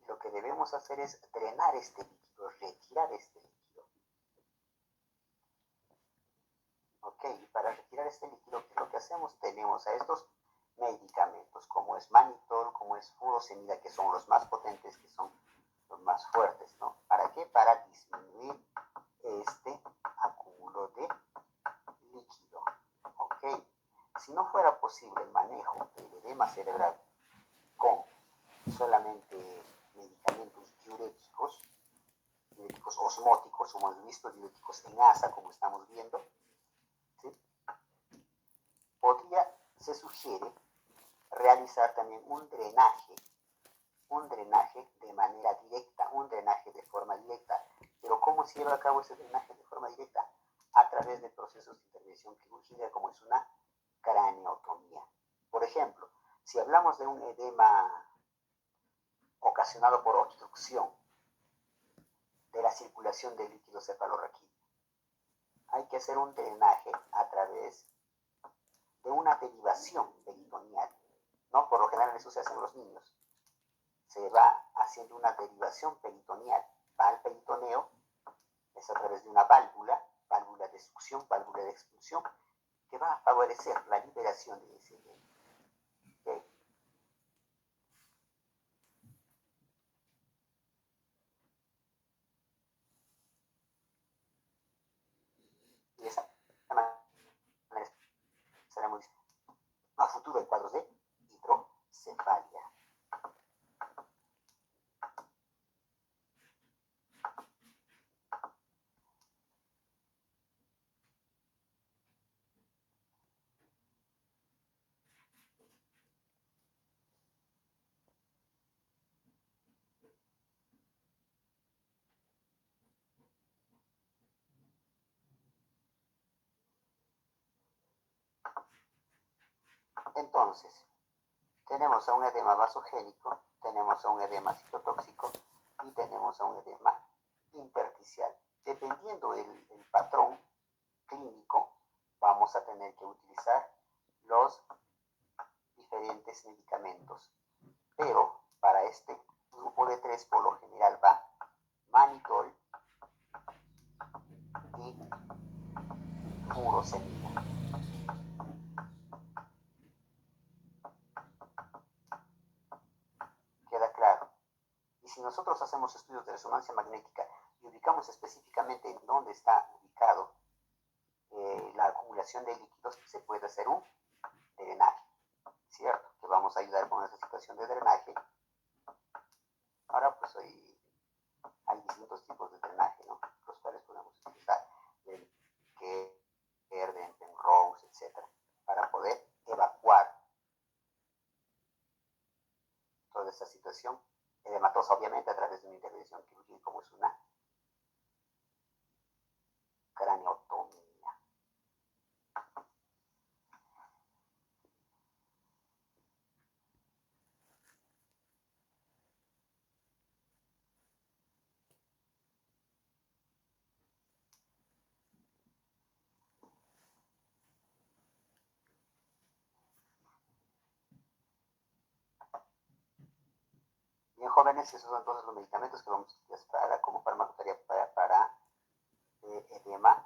Y lo que debemos hacer es drenar este líquido, retirar este líquido. Ok, y para retirar este líquido, ¿qué es lo que hacemos? Tenemos a estos medicamentos, como es manitol, como es furosemida, que son los más potentes, que son los más fuertes, ¿no? ¿Para qué? Para disminuir este acúmulo de líquido, ¿ok? Si no fuera posible el manejo del edema cerebral con solamente medicamentos diuréticos osmóticos, como hemos visto, diuréticos en asa, como estamos viendo, ¿sí? Se sugiere realizar también un drenaje de manera directa, un drenaje de forma directa. Pero ¿cómo se lleva a cabo ese drenaje de forma directa? A través de procesos de intervención quirúrgica como es una craneotomía. Por ejemplo, si hablamos de un edema ocasionado por obstrucción de la circulación del líquido cefalorraquídeo, hay que hacer un drenaje a través de una derivación peritoneal, ¿no? Por lo general eso se hace en los niños. Se va haciendo una derivación peritoneal, va al peritoneo, es a través de una válvula de succión, válvula de expulsión, que va a favorecer la liberación de ese edema. ¿Okay? Y de esa manera estaremos a futuro en cuadros de hidrocefalia. Entonces, tenemos a un edema vasogénico, tenemos a un edema citotóxico y tenemos a un edema intersticial. Dependiendo el patrón clínico, vamos a tener que utilizar los diferentes medicamentos. Pero para este grupo de 3, por lo general va manitol y furosemida. ¿Queda claro? Y si nosotros hacemos estudios de resonancia magnética y ubicamos específicamente en dónde está ubicado la acumulación de líquidos, se puede hacer un drenaje, ¿cierto? Que vamos a ayudar con esa situación de drenaje. Ahora pues hay distintos tipos de drenaje, ¿no? Los cuales podemos utilizar del Kerr, de Penrose, etc. para poder evacuar toda esta situación edematosa, obviamente a través de una intervención quirúrgica como es una craneotomía. Bien, jóvenes, esos son entonces los medicamentos que vamos a utilizar como farmacoterapia para edema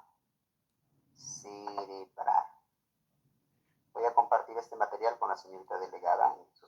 cerebral. Voy a compartir este material con la señorita delegada en su